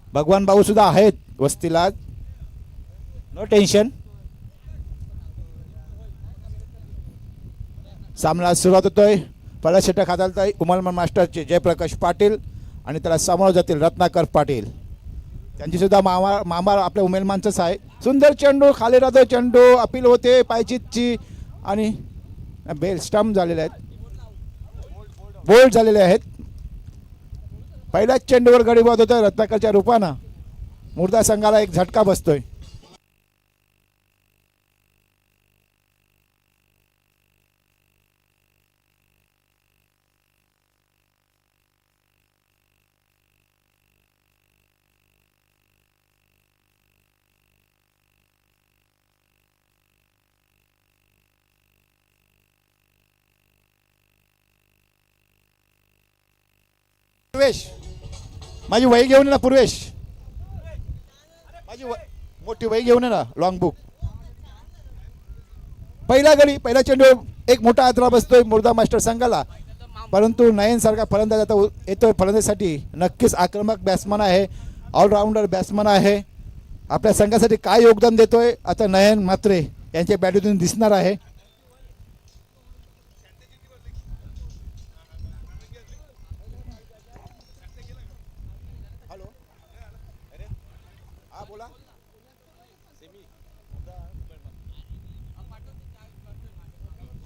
भगवान भाऊ सुद्धा आहेत वस्तीला, नो टेन्शन. सामना सुरुवात होतोय. पहिला षटक हाताळतोय उमलमन मास्टरचे जयप्रकाश पाटील आणि त्याला समोर जातील रत्नाकर पाटील. त्यांची सुद्धा मामा आपल्या उमेलमानचंच आहे. सुंदर चेंडू खाली राहतो. चेंडू अपील होते पायचीतची आणि बेल स्टंप झालेले आहेत, बोल्ड झालेले आहेत. पहिल्याच चेंडूवर गडी बाद होतोय रत्नाकरच्या रूपानं. मुर्दा संघाला एक झटका बसतोय. पूर्वेश, माझी वही घेऊन ये ना. पूर्वेश, माझी मोठी वही घेऊन ये ना, लॉंग बुक. पहिला गडी, पहिला चेंडू एक मोठा आदरा बसतोय मुर्दा मास्टर संघाला. परंतु नयन सारखा फलंदाज आता येतोय फलंदाजीसाठी. नक्कीच आक्रमक बॅट्समन आहे, ऑलराऊंडर बॅट्समन आहे. आपल्या संघासाठी काय योगदान देतोय आता नयन म्हात्रे यांच्या बॅटीतून दिसणार आहे.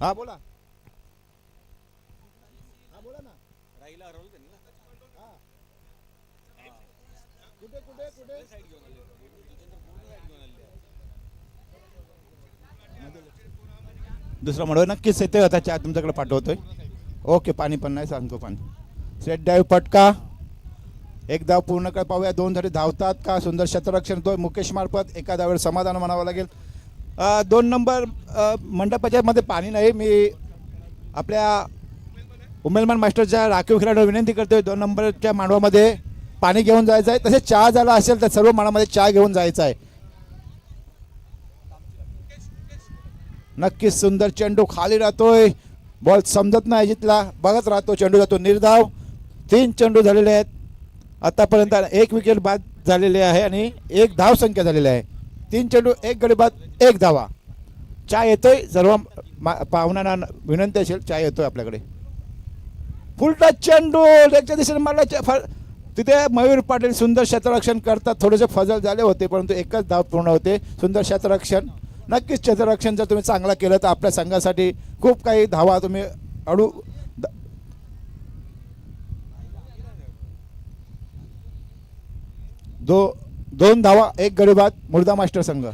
हा बोला. हा बोला ना. राहिला हरवलं त्यांनी ना. कुठे कुठे कुठे साईड घेऊन आले. दुसरा म्हणून नक्कीच येतोय आता. चहा तुमच्याकडे पाठवतोय. ओके, पाणी पण नाही सांगतो. पाणी सेट डाईव्ह फटका. एक धाव पूर्ण कर पाहूया. दोन धाडी धावतात का. सुंदर क्षेत्ररक्षण होतोय मुकेश मार्फत. एका धावेवर समाधान म्हणावं लागेल. 2 नंबर मंडपाच्या मध्ये पाणी नाही. मी आपल्या उमेलमान मास्टरच्या राखीव खेळाडूला विनंती करतोय 2 नंबरच्या मांडवामध्ये पाणी घेऊन जायचं आहे. तसेच चहा झाला असेल तर सर्व मांडवामध्ये चहा घेऊन जायचा आहे. नक्कीच सुंदर चेंडू खाली राहतोय. बॉल समजत नाही जिथला, बघत राहतो. चेंडू जातो निर्धाव. 3 चेंडू झालेले आहेत आतापर्यंत. 1 विकेट बाद झालेले आहे आणि 1 धाव संख्या झालेली आहे. 3 चेंडू 1 गडी बाद 1 धावा. चहा येतोय. सर्व पाहुण्यांना विनंती असेल, चहा येतोय आपल्याकडे. फुलटा चेंडू लेगच्या दिशेने मारला. तिथे मयूर पाटील सुंदर क्षेत्ररक्षण करतात. थोडेसे फजल झाले होते परंतु एकच धाव पूर्ण होते. सुंदर क्षेत्ररक्षण. नक्कीच क्षेत्ररक्षण जर तुम्ही चांगला केलं तर आपल्या संघासाठी खूप काही धावा तुम्ही अडू. 2 धावा 1 गडी बाद मुर्दा मास्टर संघ.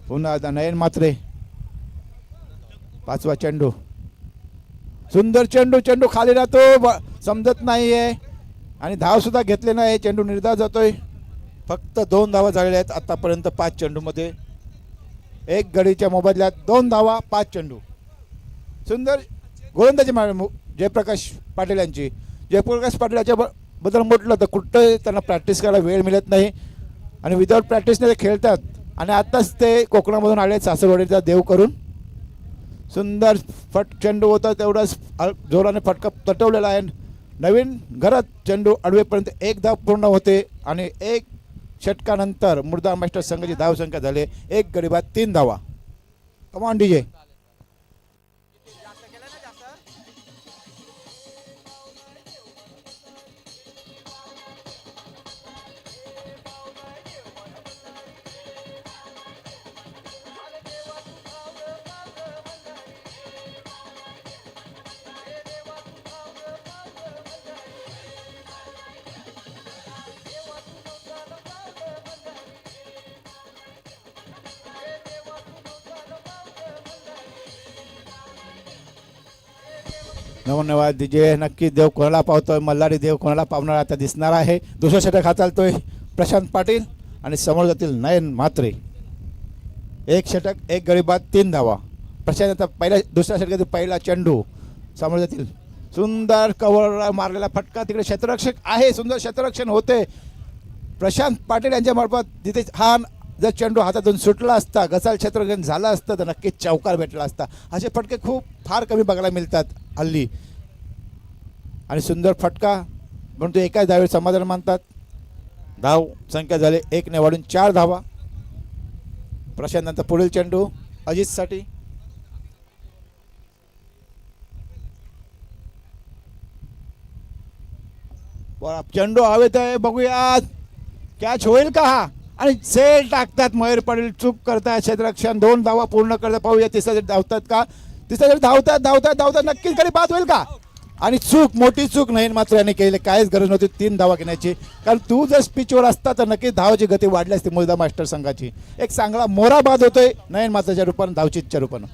पुन्हा नयन म्हात्रे. 5वा चेंडू. सुंदर चेंडू. चेंडू खाली राहतो, समजत नाहीये आणि धाव सुद्धा घेतले नाही. चेंडू निर्धाव जातोय. फक्त 2 धावा झालेल्या आहेत आतापर्यंत 5 चेंडूमध्ये. 1 गडीच्या मोबदल्यात 2 धावा 5 चेंडू. सुंदर गोलंदाजी जयप्रकाश पाटील यांची. जयप्रकाश पाटील याच्या बद्दल म्हटलं तर कुठं त्यांना प्रॅक्टिस करायला वेळ मिळत नाही आणि विदाऊट प्रॅक्टिसने ते खेळतात. आणि आत्ताच ते कोकणामधून आले सासरवाडीचा देव करून. सुंदर चेंडू होता, तेवढाच जोराने फटका तटवलेला आहे. नवीन घरात चेंडू अडवेपर्यंत 1 धाव पूर्ण होते आणि 1 षटकानंतर मुर्दा मास्टर संघाची धावसंख्या झाली 1 गडी बाद 3 धावा. कमान डीजे. धन्यवाद डीजे. नक्की देव कोणाला पावतोय. मल्हारी देव कोणाला पावणार आता दिसणार आहे. दुसरा षटक हाताळतोय प्रशांत पाटील आणि समोर जातील नयन म्हात्रे. 1 षटक 1 गडी बाद 3 धावा. प्रशांत आता दुसऱ्या षटकातील पहिला चेंडू समोर जातील. सुंदर कव्हर मारलेला फटका. तिकडे क्षेत्ररक्षक आहे. सुंदर क्षेत्ररक्षण होते प्रशांत पाटील यांच्या मार्फत. तिथे हा जर चेंडू हातातून सुटला असता, गसाल क्षेत्ररक्षण झालं असतं तर नक्कीच चौकार भेटला असता. असे फटके फार कमी बघायला मिळतात हल्ली. आणि सुंदर फटका परंतु एकाच धावेवर समाधान मानतात. धाव संख्या झाले 1 वाढून 4 धावा. प्रशांत पुढील चेंडू अजितसाठी. चेंडू हवेत आहे, बघूया कॅच होईल का हा. आणि सेल टाकतात मयूर पाटील, चूक करतात क्षेत्ररक्षण. 2 धावा पूर्ण करतात. पाहूया तिसऱ्या धावतात का. तिसऱ्या धावतात धावतात धावतात नक्कीच गडी बाद होईल का. आणि चूक, मोठी चूक नयन मात्र याने केली. काहीच गरज नव्हती 3 धावा घेण्याची, कारण तू जर पिचवर असता तर नक्कीच धावाची गती वाढली असती मुर्दा मास्टर संघाची. एक चांगला मोरा बाद होतोय नयन मात्रच्या रूपानं, धावचीतच्या रूपानं.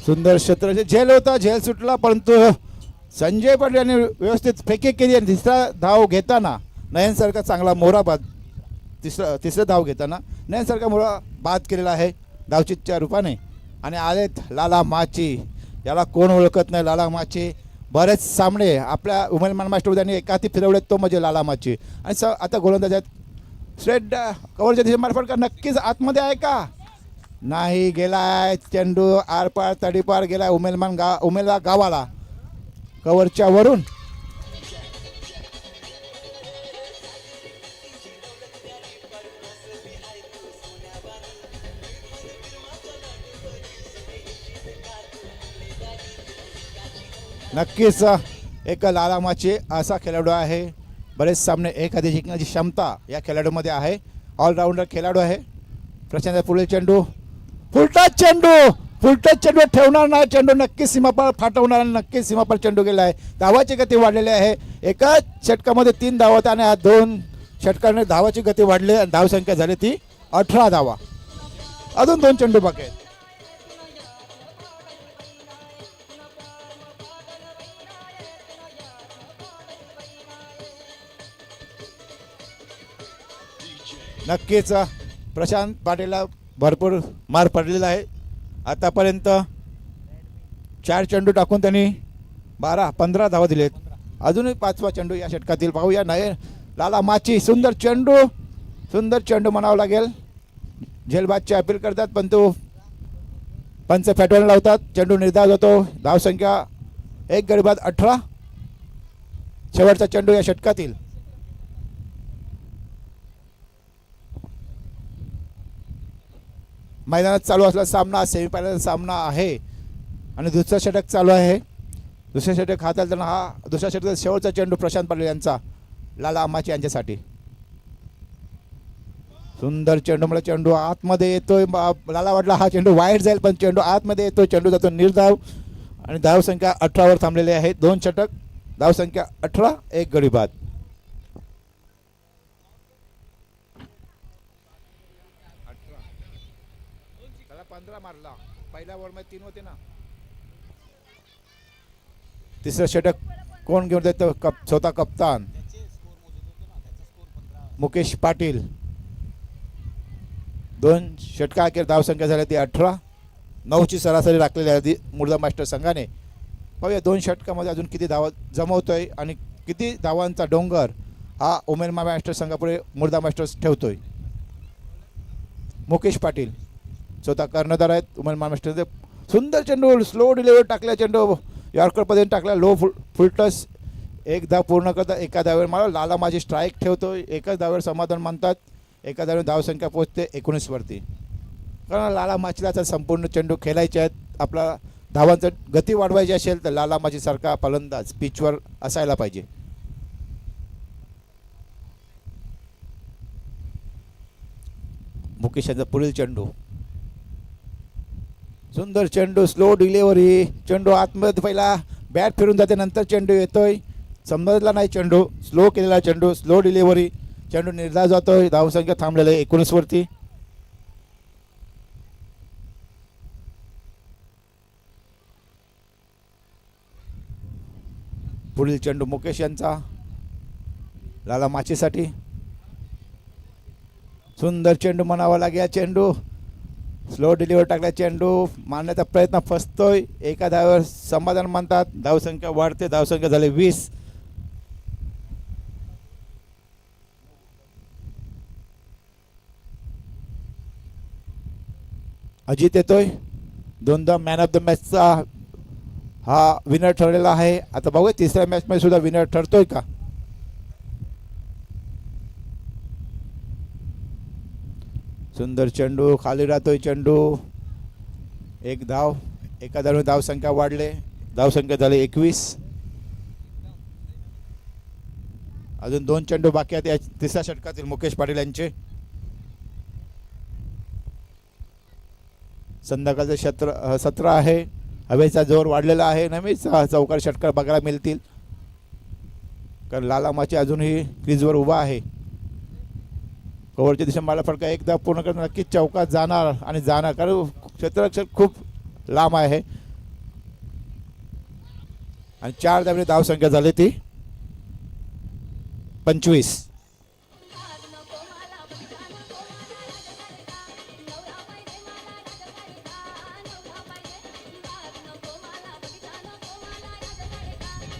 सुंदर क्षेत्र झेल होता, झेल सुटला, परंतु संजय पाटील यांनी व्यवस्थित फेकी केली. आणि तिसरा धाव घेताना नयनसारखा चांगला मोरा बाद, तिसरं धाव घेताना नयनसारखा मोरा बाद केलेला आहे धावचीतच्या रूपाने. आणि आलेत लाला माची. याला कोण ओळखत नाही, लाला माची. बरेच सामने आपल्या उमेदमान मास्टर उद्याने एकाती फिरवलेत, तो म्हणजे लाला माची. आणि आता गोलंदाज आहेत स्ट्रेट कव्हरच्या दिशेमार्फत का नक्कीच आतमध्ये आहे का, नाही गेलाय. चेंडू आरपार तडीपार गेलाय उमेदवार गावाला कव्हरच्या वरून. नक्कीच एक लालामाची असा खेळाडू आहे. बरेच सामने एखादी जिंकण्याची क्षमता या खेळाडूमध्ये आहे. ऑलराऊंडर खेळाडू आहे. प्रशांत पुढील चेंडू फुलटच चेंडू ठेवणार नाही. चेंडू नक्कीच सीमापार फाटवणार आणि नक्कीच सीमापार चेंडू गेला आहे. धावाची गती वाढलेली आहे. एकाच षटकामध्ये 3 धावा होत्या आणि 2 षटकाने धावाची गती वाढली आणि धावसंख्या झाली ती 18 धावा. अजून 2 चेंडू बाकी आहेत. नक्कीच प्रशांत पाटीलला भरपूर मार पडलेला आहे. आतापर्यंत 4 चेंडू टाकून त्यांनी 12-15 धावा दिलेत. अजूनही 5वा चेंडू या षटकातील पाहूया. नाही लाला माची सुंदर चेंडू म्हणावं लागेल. झेलबादची अपील करतात पण तो पंच फॅटवून लावतात. चेंडू निर्धार होतो. धावसंख्या 1 गडी बाद 18. शेवटचा चेंडू या षटकातील. मैदानात चालू असलेला सामना सेमीफायनल सामना आहे आणि दुसरं षटक चालू आहे. दुसऱ्या षटक हाताळताना हा दुसऱ्या षटकाचा शेवटचा चेंडू प्रशांत पाटील यांचा लाला अम्माची यांच्यासाठी. सुंदर चेंडू, मला चेंडू आतमध्ये येतोय. लाला वाटला हा चेंडू वाईट जाईल पण चेंडू आतमध्ये येतोय. चेंडू जातो निर्धाव आणि धावसंख्या 18वर थांबलेली आहे. 2 षटक, धावसंख्या 18, 1 गडी बाद. मारला पहिल्या ओव्हरमध्ये 3 होते ना. तिसरं षटक कोण घेऊन देतो, स्वतः कप्तान मुकेश पाटील. 2 षटका अखेर धावसंख्या झाली ती 18. 9ची सरासरी राखलेली आहे मुर्दा मास्टर संघाने. पाहूया 2 षटकामध्ये अजून किती धावा जमवतोय आणि किती धावांचा डोंगर हा उमेदमा मास्टर संघापुढे मुर्दा मास्टर्स ठेवतोय. मुकेश पाटील स्वतः कर्णधार आहेत उमेदमा मास्टरचे. सुंदर चेंडू, स्लो डिलिव्हरी टाकल्या. चेंडू यॉर्कर पद्धतीने टाकला. Low full toss. 1 धाव पूर्ण करतात. एका धावेवर मला लाला माझी स्ट्राईक ठेवतोय. एकाच धावेवर समाधान मानतात. एका धावेवर धावसंख्या पोहोचते 19 वरती. कारण लाला माचीला संपूर्ण चेंडू खेळायचे आहेत. आपला धावांचं गती वाढवायची असेल तर लाला माची सारखा फलंदाज पिचवर असायला पाहिजे. मुकेश यांचा पुढील चेंडू. सुंदर चेंडू, स्लो डिलिव्हरी. चेंडू आतमध्ये पहिला बॅट फिरून जाते, नंतर चेंडू येतोय. समजला नाही चेंडू, स्लो केलेला चेंडू, स्लो डिलिव्हरी, चेंडू निर्धार जातोय. धावसंख्या थांबलेला आहे 19 वरती. पुढील चेंडू मुकेश यांचा लाला माचीसाठी. सुंदर चेंडू म्हणावा लागेल. चेंडू स्लो डिलिव्हर टाकला, चेंडू मारण्याचा प्रयत्न फसतोय. एका धावेवर समाधान मानतात. धावसंख्या वाढते, धावसंख्या झाली 20. अजित येतोय. दोनदा मॅन ऑफ द मॅचचा हा विनर ठरलेला आहे. आता बघूया तिसऱ्या मॅच मध्ये सुद्धा विनर ठरतोय का. सुंदर चेंडू, खाली राहतोय चेंडू. एक धाव, एका धावेने धावसंख्या वाढले, धावसंख्या झाली 21. अजून 2 चेंडू बाकी आहेत या तिसऱ्या षटकातील मुकेश पाटील यांचे. संध्याकाळचं सत्र आहे. हवेचा जोर वाढलेला आहे. नेहमीच चौकार षटकार बघायला मिळतील, कारण लाला माची अजूनही क्रीजवर उभा आहे. कव्हरच्या दिशेने मला फटका एकदा पूर्ण करून नक्कीच चौकात जाणार आणि जाणार, कारण क्षेत्ररक्षण खूप लांब आहे. आणि 4 धावेने धावसंख्या झाली ती 25.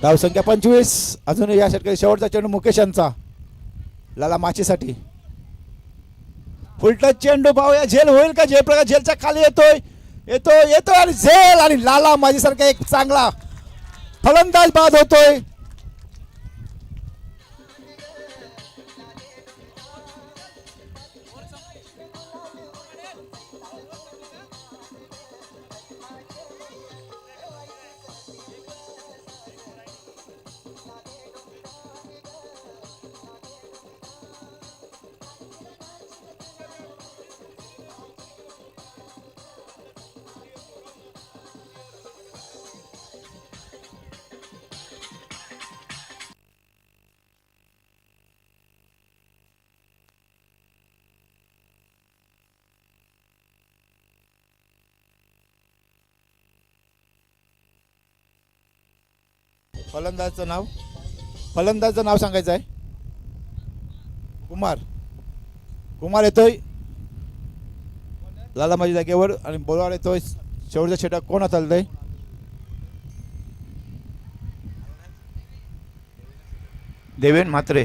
धावसंख्या 25. अजून या षटकात शेवटचा चेंडू मुकेश यांचा लाला माचीसाठी. फुलटच चेंडू पाहूया, झेल होईल का. जयप्रकाश झेलच्या खाली येतोय येतोय येतोय आणि झेल, आणि लाला माचीसारखा एक चांगला फलंदाज बाद होतोय. फलंदाजचं नाव सांगायचं आहे. कुमार येतोय लाला माझी जागेवर, आणि बॉलर येतोय. शेवटचा षटक कोण चालतंय. देवेन म्हात्रे.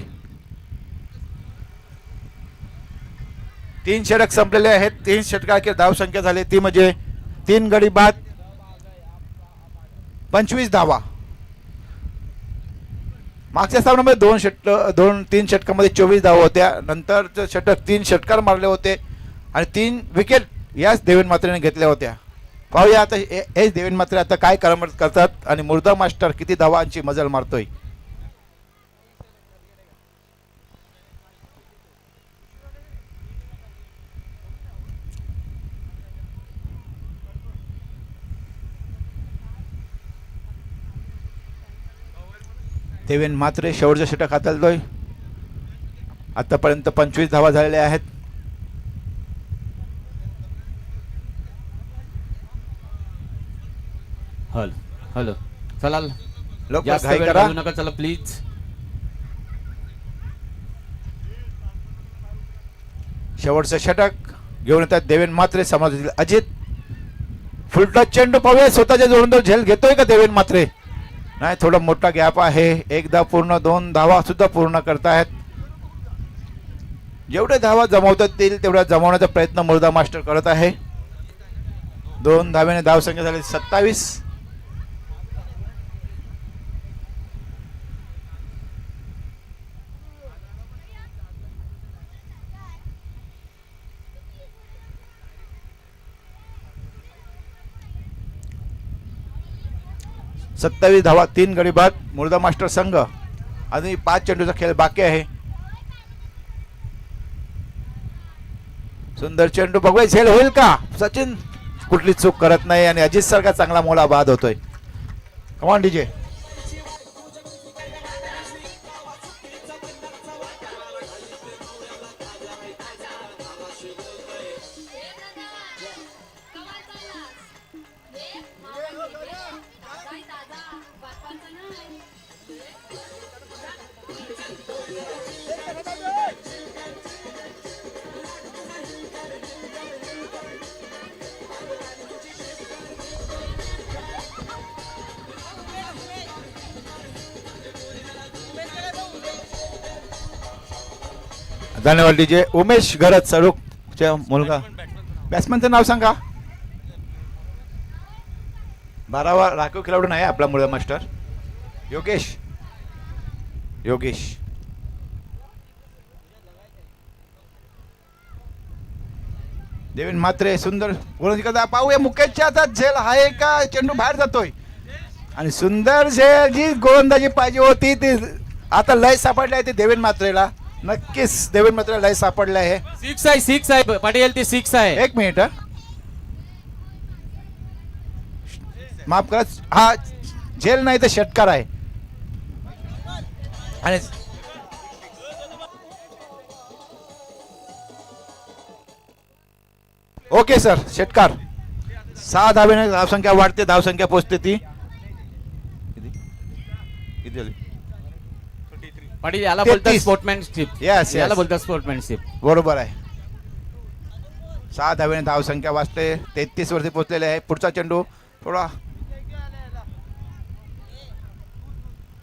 3 षटक संपलेले आहेत. 3 षटकाची धावसंख्या झाली ती म्हणजे 3 गडी बाद 25 धावा. मागच्या सामन्यामध्ये 2-3 षटकामध्ये 24 धावा होत्या. नंतरचं षटक 3 षटकार मारले होते आणि 3 विकेट याच देवेन म्हात्रेने घेतल्या होत्या. पाहूया आता हेच देवेन म्हात्रे आता काय करामत करतात आणि मुर्दा मास्टर किती धावांची मजल मारतोय. देवेन म्हात्रे शेवटचं षटक हाताळतोय. आतापर्यंत 25 धावा झालेल्या आहेत. हॅलो चला लवकर घाई करा नका, चला प्लीज. शेवटचं षटक घेऊन येतात देवेन म्हात्रे. समाजातील अजित. फुलटच चेंडू पाहूया, स्वतःच्या जोडून तो झेल घेतोय का देवेन म्हात्रे. नाही, थोडा मोठा गॅप आहे. एकदा पूर्ण 2 धावा सुद्धा पूर्ण करतायत. जेवढे धावा जमवतात येईल तेवढा जमवण्याचा प्रयत्न मुर्दा मास्टर करत आहे. 2 धावेने धावसंख्या झाली 27. धावा, 3 गडी बाद. मुर्दा मास्टर संघ अजूनही 5 चेंडूचा खेळ बाकी आहे. सुंदर चेंडू, बघूया झेल होईल का. सचिन कुठली चूक करत नाही आणि अजित सारखा चांगला मोला बाद होतोय. कमान डीजे. धन्यवाद डीजे. उमेश घरत सरूकच्या मुलगा. बॅट्समनचं नाव सांगा. 12वा राखीव खेळाडू नाही आपला मुळा मास्टर. योगेश. योगेश. देवेन मात्रे सुंदर गोलंदाजी करता. पाहूया मुकेशच्या हातात झेल आहे का. चेंडू बाहेर जातोय आणि सुंदर झेल जी गोलंदाजी पाहिजे होती ती आता लय सापडली आहे. ती देवेन मात्रेला नक्कीच देवेन मात्रेला लय सापडलं आहे. सिक्स आहे पाटील, ती सिक्स आहे. एक मिनिट माफ करा. हा झेल नाही तर षटकार आहे. आणि ओके सर षटकार. 6 धावेने धावसंख्या वाढते. धावसंख्या पोहोचते ती किती झाली? पाटील याला बोलतात 33. स्पोर्टमॅनशिप. Yes, याला yes. बोलतात स्पोर्टमॅनशिप. बरोबर आहे. 6 धावेने धावसंख्या वाचते. 33 वरती पोहोचलेले आहे. पुढचा चेंडू थोडा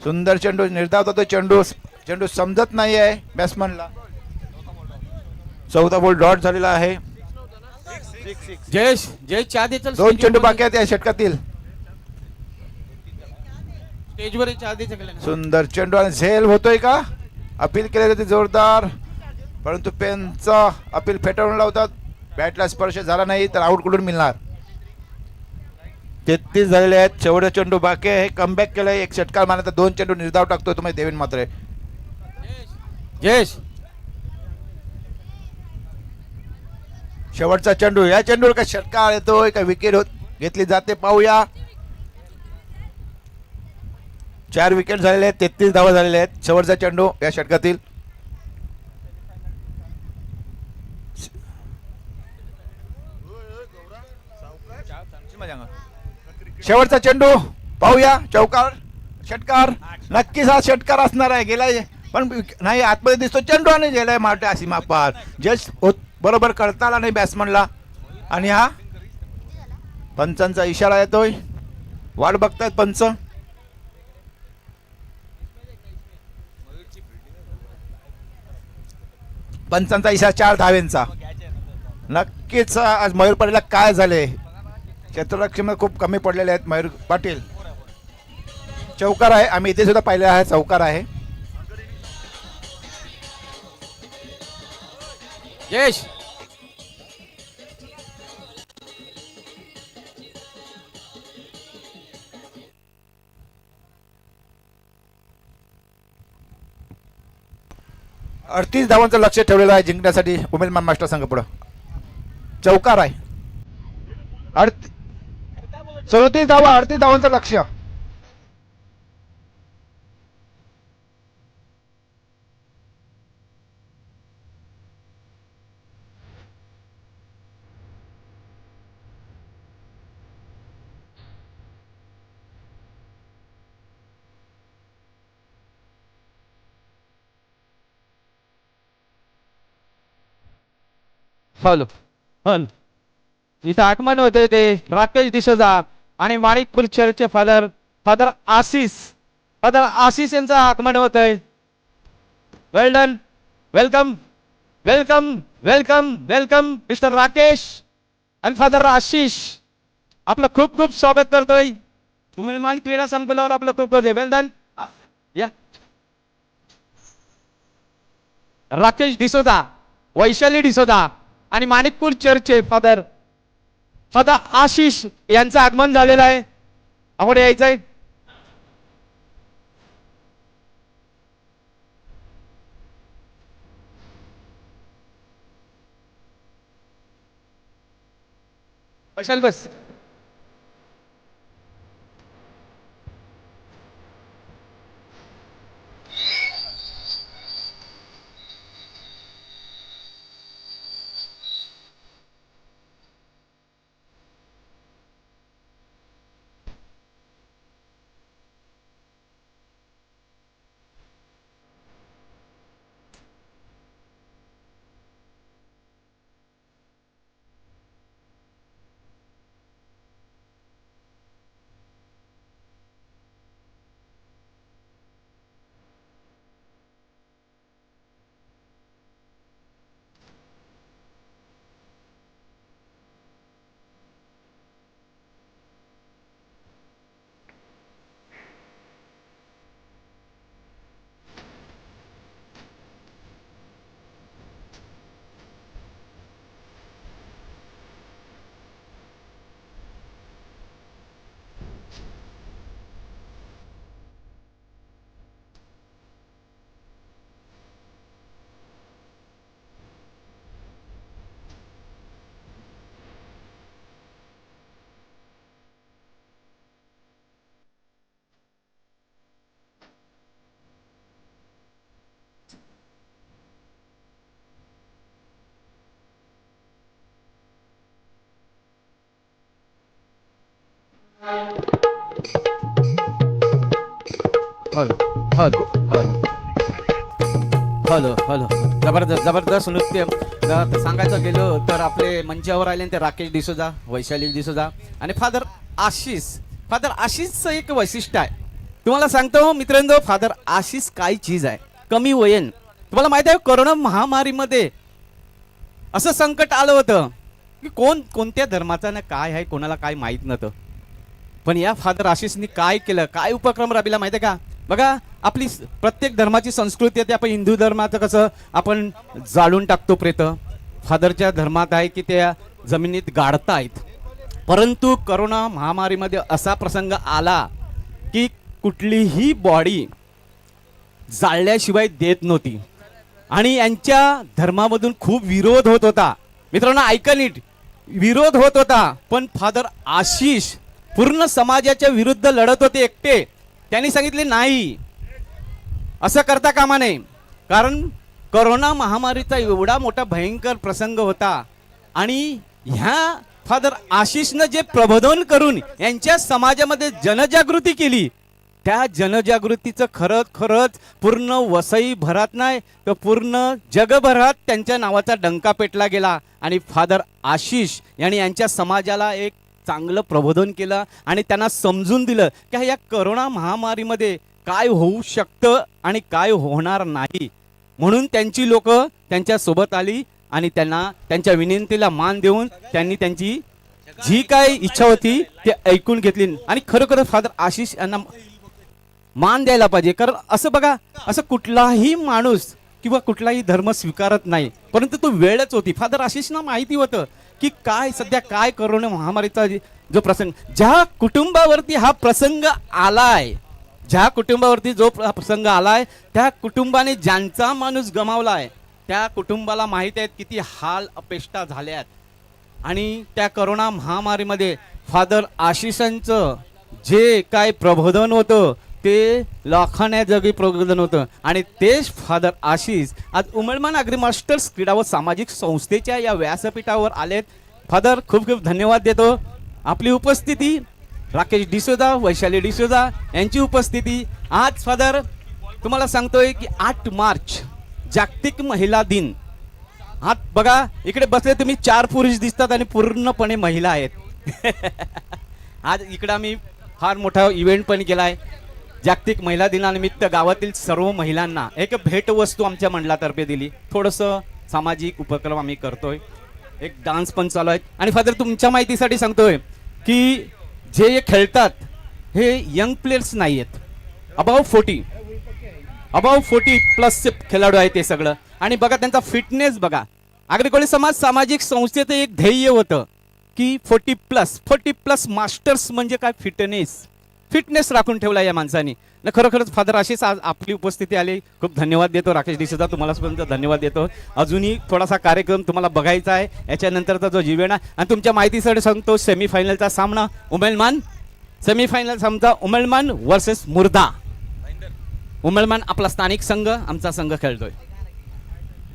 सुंदर चेंडू निर्धाव होतो. चेंडू समजत नाही आहे बॅट्समनला. 14 बॉल डॉट झालेला आहे. जयेश चहा दे चल. 2 चेंडू बाकी आहेत या षटकातील. स्टेजवर चहा दे सगळ्यांना. सुंदर चेंडू आणि झेल होतोय का. अपील केले जाते जोरदार परंतु पेनचा अपील फेटाळून लावतात. बॅटला स्पर्श झाला नाही तर आउट कुठून मिळणार. 33 झालेले आहेत. शेवटचा चेंडू बाकी आहे. कमबॅक केलंय. एक षटकार मारला तर 2 चेंडू निर्धाव टाकतोय तुम्ही देवेन मात्रे. जयेश शेवटचा चेंडू. या चेंडूवर का षटकार येतोय का विकेट घेतली जाते पाहूया. 4 विकेट झालेले आहेत. 33 धावा झालेले आहेत. शेवटचा चेंडू या षटकातील. शेवटचा चेंडू पाहूया. चौकार षटकार. नक्कीच हा षटकार असणार आहे. गेलाय पण नाही आतमध्ये दिसतो चेंडू आणि गेलाय माटे सीमा पार. जस्ट बरोबर कळता आला नाही बॅट्समनला. आणि हा पंचांचा इशारा येतोय. वाट बघतायत पंच. पंचांचा इशारा 4 धावेंचा. नक्कीच आज मयूरपाटीलला काय झाले. क्षेत्ररक्षण खूप कमी पडलेले आहेत मयूर पाटील. चौकार आहे. आम्ही इथे सुद्धा पाहिले आहे चौकार आहे. जयेश 38 धावांचं लक्ष ठेवलेलं आहे जिंकण्यासाठी उमेदमान मास्टर संघ पुढं. चौकार आहे. 34 धावा. 38 धावांचं लक्ष. फॉलो हल इथं आगमन होते ते राकेश डिसोजा आणि माणिकपूर चर्चचे फादर आशिष यांचं आगमन होत आहे. Well done. Welcome welcome welcome welcome mister Rakesh आणि फादर आशिष. आपलं खूप खूप स्वागत करतोय. तुम्ही माहिती क्रीडा संकुलावर आपलं खूप वेल डन. या राकेश डिसोजा, वैशाली डिसोजा आणि माणिकपूर चर्चचे फादर आशिष यांचं आगमन झालेलं आहे. आपण यायचंय. वैशाली बस. हॅलो हॅलो हॅलो हॅलो जबरदस्त जबरदस्त नृत्य. सांगायचं गेलो तर आपले मंचावर आले ते राकेश डिसोजा, वैशाली डिसोजा आणि फादर आशिष. फादर आशिषचं एक वैशिष्ट्य आहे, तुम्हाला सांगतो मित्रांनो. फादर आशिष काय चीज आहे, कमी वयन. तुम्हाला माहिती आहे कोरोना महामारीमध्ये असं संकट आलं होतं की कोणत्या धर्माचा ना काय आहे कोणाला काय माहीत नव्हतं. पण या फादर आशिषनी काय केलं, काय उपक्रम राबविला माहिती आहे का? बघा आपली प्रत्येक धर्माची संस्कृती आहे. आपण हिंदू धर्माचं कसं आपण जाळून टाकतो प्रेत, फादरच्या धर्मात आहे की त्या जमिनीत गाडतायत. परंतु करोना महामारीमध्ये असा प्रसंग आला की कुठलीही बॉडी जाळल्याशिवाय देत नव्हती आणि यांच्या धर्मामधून खूप विरोध होत होता. मित्रांनो ऐका नीट, विरोध होत होता. पण फादर आशिष पूर्ण समाजाच्या विरुद्ध लढत होते एकटे. त्यांनी सांगितले नाही, असं करता कामा नये. कारण करोना महामारीचा एवढा मोठा भयंकर प्रसंग होता आणि ह्या फादर आशिषनं जे प्रबोधन करून यांच्या समाजामध्ये जनजागृती केली, त्या जनजागृतीचं खरंच पूर्ण वसई भरात नाही तर पूर्ण जगभरात त्यांच्या नावाचा डंका पेटला गेला. आणि फादर आशिष यांनी यांच्या समाजाला एक चांगलं प्रबोधन केलं आणि त्यांना समजून दिलं की या करोना महामारीमध्ये काय होऊ शकतं आणि काय होणार नाही. म्हणून त्यांची लोक त्यांच्या सोबत आली आणि त्यांना त्यांच्या विनंतीला मान देऊन त्यांनी त्यांची जी काय इच्छा होती ते ऐकून घेतली. आणि खरोखर फादर आशिष यांना मान द्यायला पाहिजे. कारण असं बघा, असं कुठलाही माणूस किंवा कुठलाही धर्म स्वीकारत नाही, परंतु तो वेळच होती. फादर आशिषना माहिती होतं की काय सध्या काय करोना महामारीचा जो प्रसंग, ज्या कुटुंबावरती हा प्रसंग आलाय, ज्या कुटुंबावरती जो प्रसंग आलाय त्या कुटुंबाने ज्यांचा माणूस गमावलाय त्या कुटुंबाला माहिती आहेत किती हाल अपेष्टा झाल्यात. आणि त्या करोना महामारीमध्ये फादर आशिषांचं जे काय प्रबोधन होतं ते लाखांच्या जगी प्रबोधन होतं. आणि तेच फादर आशिष आज उमलमान आग्री मास्टर्स क्रीडा व सामाजिक संस्थेच्या या व्यासपीठावर आलेत. फादर खूप खूप धन्यवाद देतो. आपली उपस्थिती, राकेश डिसोजा, वैशाली डिसोजा यांची उपस्थिती. आज फादर तुम्हाला सांगतोय की 8 मार्च जागतिक महिला दिन. आज बघा इकडे बसले तुम्ही 4 पुरुष दिसतात आणि पूर्णपणे महिला आहेत. आज इकडे आम्ही फार मोठा इव्हेंट पण केला आहे. जागतिक महिला दिनानिमित्त गावातील सर्व महिलांना एक भेटवस्तू आमच्या मंडळातर्फे दिली. थोडंसं सामाजिक उपक्रम आम्ही करतोय, एक डान्स पण चालू आहे. आणि फादर तुमच्या माहितीसाठी सांगतोय की जे खेळतात हे यंग प्लेयर्स नाही आहेत, अबाव 40 प्लसचे खेळाडू आहेत ते सगळं. आणि बघा त्यांचा फिटनेस बघा. आग्री कोळी समाज सामाजिक संस्थेचं एक ध्येय होतं की 40 प्लस मास्टर्स म्हणजे काय, फिटनेस राखून ठेवला या माणसाने. खरोखरच फादर आशिष आज आपली उपस्थिती आली, खूप धन्यवाद देतो. राकेश डिसोजा तुम्हाला सुद्धा धन्यवाद देतो. अजूनही थोडासा कार्यक्रम तुम्हाला बघायचा आहे, याच्यानंतरचा जो जीवन आहे. आणि तुमच्या माहितीसाठी सांगतो सेमीफायनलचा सामना उमलमान, सेमीफायनल सामना उमलमान वर्सेस मुर्दा. उमलमान आपला स्थानिक संघ, आमचा संघ खेळतोय.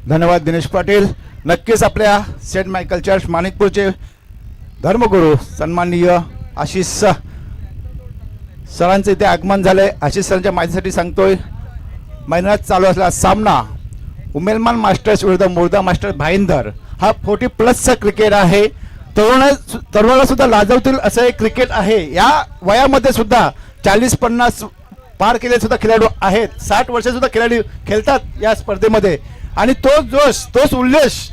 धन्यवाद दिनेश पाटील. नक्कीच आपल्या सेंट मायकल चर्च माणिकपूरचे धर्मगुरू सन्माननीय आशिष सरांचे इथे आगमन झाले. आशिष सरांच्या माहितीसाठी सांगतोय महिन्यात चालू असलेला सामना उमेलमान मास्टर्स विरुद्ध मुर्दा मास्टर्स भाईंदर हा 40 प्लसचा क्रिकेट आहे. तरुणाला सुद्धा लाजवतील असं एक क्रिकेट आहे. या वयामध्ये सुद्धा 40-50 पार केले सुद्धा खेळाडू आहेत. 60 वर्ष सुद्धा खेळाडू खेळतात या स्पर्धेमध्ये. आणि तो जोश, तोच उल्लेश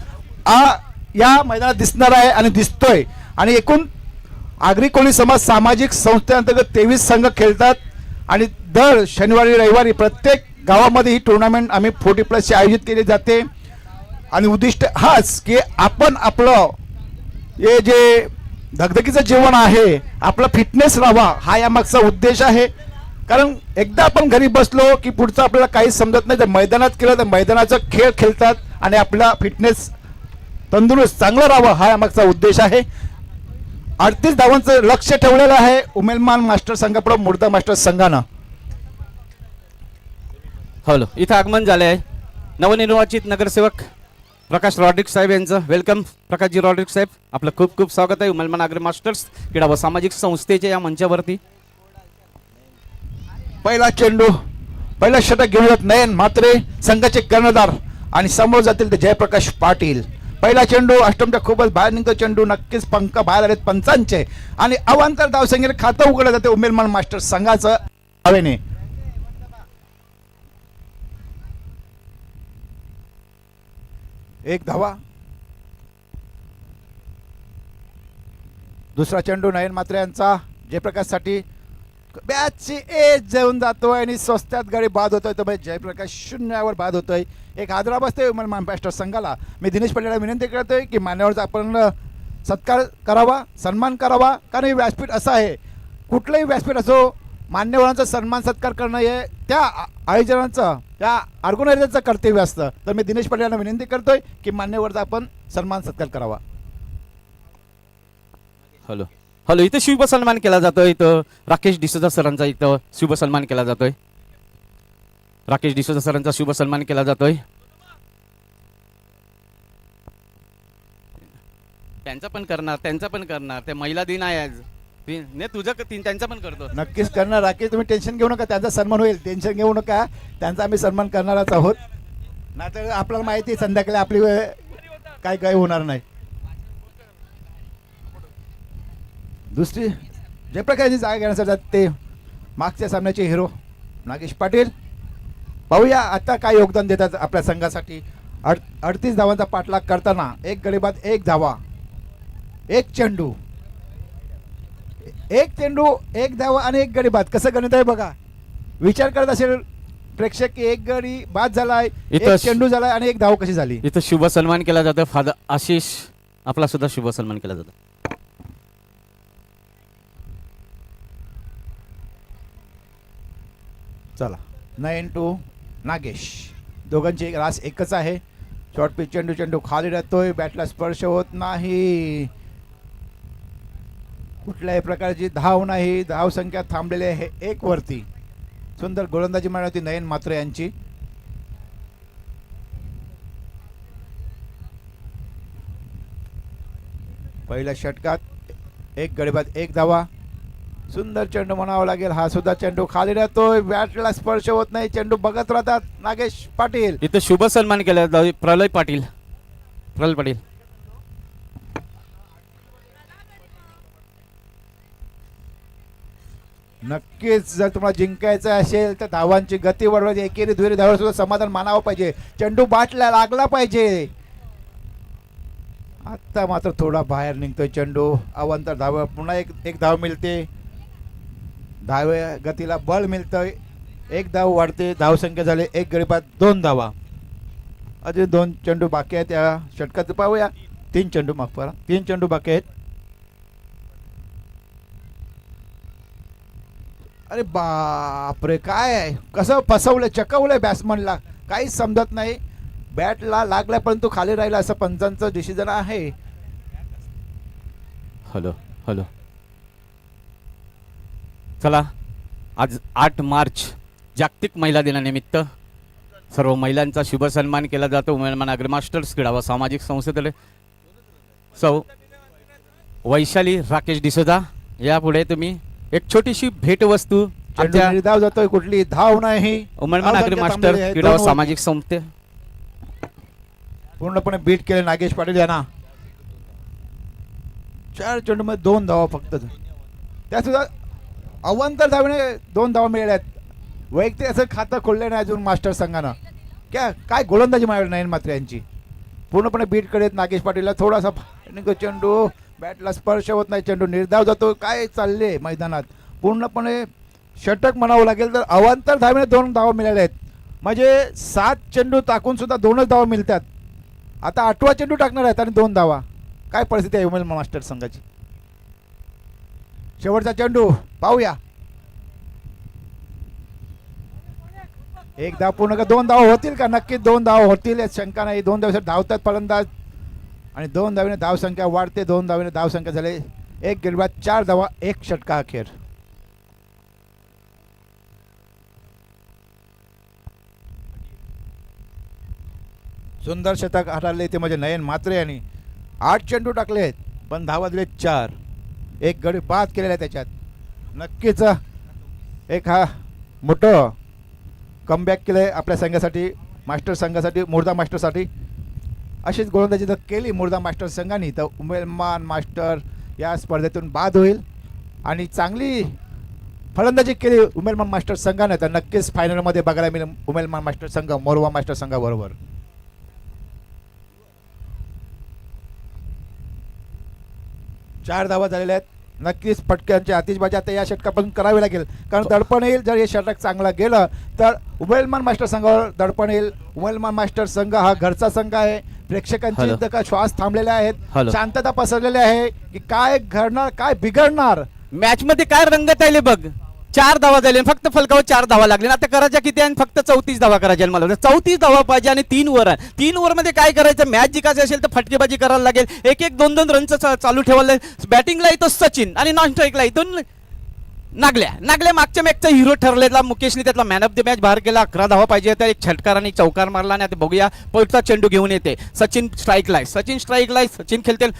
या मैदानात दिसणार आहे आणि दिसतोय. आणि एकूण आग्री कोळी समाज सामाजिक संस्थेअंतर्गत 23 संघ खेळतात. आणि दर शनिवारी रविवारी प्रत्येक गावामध्ये ही टुर्नामेंट आम्ही 40 प्लसची आयोजित केली जाते. आणि उद्दिष्ट हाच की आपण आपलं हे जे धगधगीचं जीवन आहे, आपला फिटनेस राहावा, हा यामागचा उद्देश आहे. कारण एकदा आपण घरी बसलो की पुढचं आपल्याला काहीच समजत नाही. तर मैदानात केलं तर मैदानाचा खेळ खेळतात आणि आपला फिटनेस तंदुरुस्त चांगला राहावा, हा यामागचा उद्देश आहे. 38 धावांचं लक्ष ठेवलेलं आहे उमेलमान मास्टर संघापुढे मुर्दा मास्टर संघानं. हॅलो, इथं आगमन झालं आहे नवनिर्वाचित नगरसेवक प्रकाश रॉड्रिक्स साहेब यांचं. वेलकम प्रकाशजी रॉड्रिक्स साहेब, आपलं खूप खूप स्वागत आहे उमलमान आग्री मास्टर्स क्रीडा व सामाजिक संस्थेच्या या मंचावरती. पहिला चेंडू पहिला षटक घेऊन येतात नयन म्हात्रे संघाचे कर्णधार आणि समोर जातील ते जयप्रकाश पाटील. पहिला चेंडू अष्टमच्या खूपच बाहेर निघतो चेंडू, नक्कीच पंख बाहेर आलेत पंचांचे आणि अवांतर धावसंख्येने खातं उघडलं जाते उमेदमान मास्टर संघाचं हवेने. एक धावा. दुसरा चेंडू नयन म्हात्रे यांचा जयप्रकाश साठी बॅचची एज जेवून जातोय आणि स्वस्त्यात गाडी बाद होतोय. तर जयप्रकाश शून्यावर बाद होतोय. एक आदरा बसतोय महाराष्ट्र संघाला. मी दिनेश पटेलला विनंती करतोय की मान्यवरचा आपण सत्कार करावा, सन्मान करावा, कारण हे व्यासपीठ असं आहे, कुठलंही व्यासपीठ असो मान्यवरांचा सन्मान सत्कार करणं हे त्या आयोजनाचं, त्या ऑर्गनायझरचं कर्तव्य असतं. तर मी दिनेश पटेलांना विनंती करतोय की मान्यवरचा आपण सन्मान सत्कार करावा. हॅलो हॅलो, इथं शुभ सन्मान केला जातोय. इथं राकेश डिसोजा सरांचा इथं शुभ सन्मान केला जातोय. राकेश डिसोजा सरांचा शुभ सन्मान केला जातोय. त्यांचा पण करणार ते महिला दिन आहे आज. नाही तुझं त्यांचा पण करतो. नक्कीच करणार राकेश, तुम्ही टेन्शन घेऊ नका, त्यांचा सन्मान होईल, टेन्शन घेऊ नका, त्यांचा आम्ही सन्मान करणारच आहोत. नाहीतर आपल्याला माहिती आहे संध्याकाळी आपली काय काय होणार नाही. दुसरी जयप्रकाशची जागा घेण्यासाठी ते मागच्या सामन्याचे हिरो नागेश पाटील. पाहूया आता काय योगदान देतात आपल्या संघासाठी. 38 धावांचा पाठलाग करताना एक गडी बाद, एक धावा, एक चेंडू, एक धावा आणि एक गडी बाद. कसं गणित आहे बघा. विचार करत असेल प्रेक्षक की एक गडी बाद झालाय, एक चेंडू झालाय आणि एक धाव कशी झाली. इथं शुभ सन्मान केला जातो. फादर आशिष आपला सुद्धा शुभ सन्मान केला जातो. चला 9-2 नागेश. दोघांची रास एकच आहे. शॉर्ट पिच चेंडू खाली राहतोय, बॅटला स्पर्श होत नाही, कुठल्याही प्रकारची धाव नाही, धाव संख्या थांबलेली आहे 1 वरती. सुंदर गोलंदाजी मारली होती नयन म्हात्रे यांची. पहिल्या षटकात एक गडीबाद, एक धावा. सुंदर चेंडू म्हणावा लागेल. हा सुद्धा चेंडू खाली राहतोय, बॅटला स्पर्श होत नाही, चेंडू बघत राहतात नागेश पाटील. इथं शुभ सन्मान केला जातो. प्रलय पाटील. नक्कीच जर तुम्हाला जिंकायचं असेल तर धावांची गती वाढवायची, एकेरी दुहेरी धावांवर सुद्धा समाधान मानावं पाहिजे. चेंडू बॅटला लागला पाहिजे. आता मात्र थोडा बाहेर निघतोय चेंडू. अवांतर धाव, पुन्हा एक धाव मिळते, धावे गतीला बळ मिळतंय, एक धाव वाढते, धावसंख्या झाली एक गडी बाद, 2 धावा. अजून 2 चेंडू बाकी आहेत या षटकात. पाहूया 3 चेंडू माफ करा, 3 चेंडू बाकी आहेत. अरे बापरे, काय आहे, कसं फसवलं, चकवलंय बॅट्समनला, काहीच समजत नाही. बॅटला लागला परंतु खाली राहिला असं पंचांचं डिसिजन आहे. हॅलो चला, आज 8 मार्च जागतिक महिला दिनानिमित्त सर्व महिलांचा शुभ सन्मान केला जातो. उमेदमान अग्रमास्टर्स क्रीडा व सामाजिक संस्थेतले सौ वैशाली राकेश डिसोजा, यापुढे तुम्ही एक छोटीशी भेटवस्तू धाव जातोय, कुठली धाव नाही. उमेदमान अग्रमास्टर क्रीडा व सामाजिक संस्थे पूर्णपणे बीट केले नागेश पाटील यांना. 4 चेंडू मध्ये 2 धावा फक्त, त्या सुद्धा अवांतर धावेने 2 धावा मिळाल्यात. वैयक्तिक असं खातं खोललं नाही अजून मास्टर संघानं. काय गोलंदाजी मारली नयन म्हात्रे यांची. पूर्णपणे बीट करेत नागेश पाटीलला. थोडासा चेंडू, बॅटला स्पर्श होत नाही, चेंडू निर्धाव जातो. काय चालले मैदानात, पूर्णपणे षटक म्हणावं लागेल. तर अवांतर धावेने 2 धावा मिळाल्या आहेत, म्हणजे 7 चेंडू टाकून सुद्धा 2च धावा मिळतात. आता 8वा चेंडू टाकणार आहेत आणि 2 धावा. काय परिस्थिती आहे उमेदवार मास्टर संघाची. शेवटचा चेंडू पाहूया. 1 धाव पूर्ण का 2 धाव होतील का. नक्कीच 2 धाव होतील यात शंका नाही. 2 धावेसाठी धावतात फलंदाज आणि 2 धावेने धाव संख्या वाढते. 2 धावेने धाव संख्या झाले 1 गडी बाद, 4 धावा, 1 षटका अखेर. सुंदर शतक हाताळले ते म्हणजे नयन म्हात्रे यांनी. 8 चेंडू टाकले आहेत पण धावा दिले 4, 1 गडी बाद केलेला आहे त्याच्यात. नक्कीच एक हा मोठं कमबॅक केलंय आपल्या संघासाठी, मास्टर संघासाठी, मुर्दा मास्टरसाठी. अशीच गोलंदाजी जर केली मुर्दा मास्टर संघाने तर उमेलमान मास्टर या स्पर्धेतून बाद होईल. आणि चांगली फलंदाजी केली उमेलमान मास्टर संघाने तर नक्कीच फायनलमध्ये बघायला मिळेल उमेलमान मास्टर संघ मोरवा मास्टर संघाबरोबर. चार धावा झालेल्या आहेत. नक्कीच फटक्यांची आतिषबाजी आता या षटकापासून करावी लागेल, कारण दडपण येईल. जर हे षटक चांगला गेलं तर उमेलमान मास्टर संघावर दडपण येईल. उमेलमान मास्टर संघ हा घरचा संघ आहे. प्रेक्षकांची हॅलो. इथं का श्वास थांबलेले आहेत, हॅलो. शांतता पसरलेली आहे की काय घडणार, काय बिघडणार. मॅच मध्ये काय रंगत आले बघ. 4 धावा झाले फक्त फलकावर 4 धावा लागले. आता करायच्या किती आणि फक्त 34 धावा करायच्या मला वाटतं. 34 धावा पाहिजे आणि 3 ओव्हर आहे. 3 ओव्हर मध्ये काय करायचं, मॅच जिंकायची असेल तर फटकेबाजी करायला लागेल. एक 2 रनचं चालू ठेवायला. बॅटिंगला येतो सचिन आणि नॉन स्ट्राईकला येतो नागल्या मागच्या मॅचचा हिरो ठरलेला मुकेशने त्यातला मॅन ऑफ द मॅच बाहेर केला. 11 धावा पाहिजे तर एक छटकार आणि चौकार मारला. आणि आता बघूया पुढचा चेंडू घेऊन येते. सचिन स्ट्राईकला सचिन खेळतील.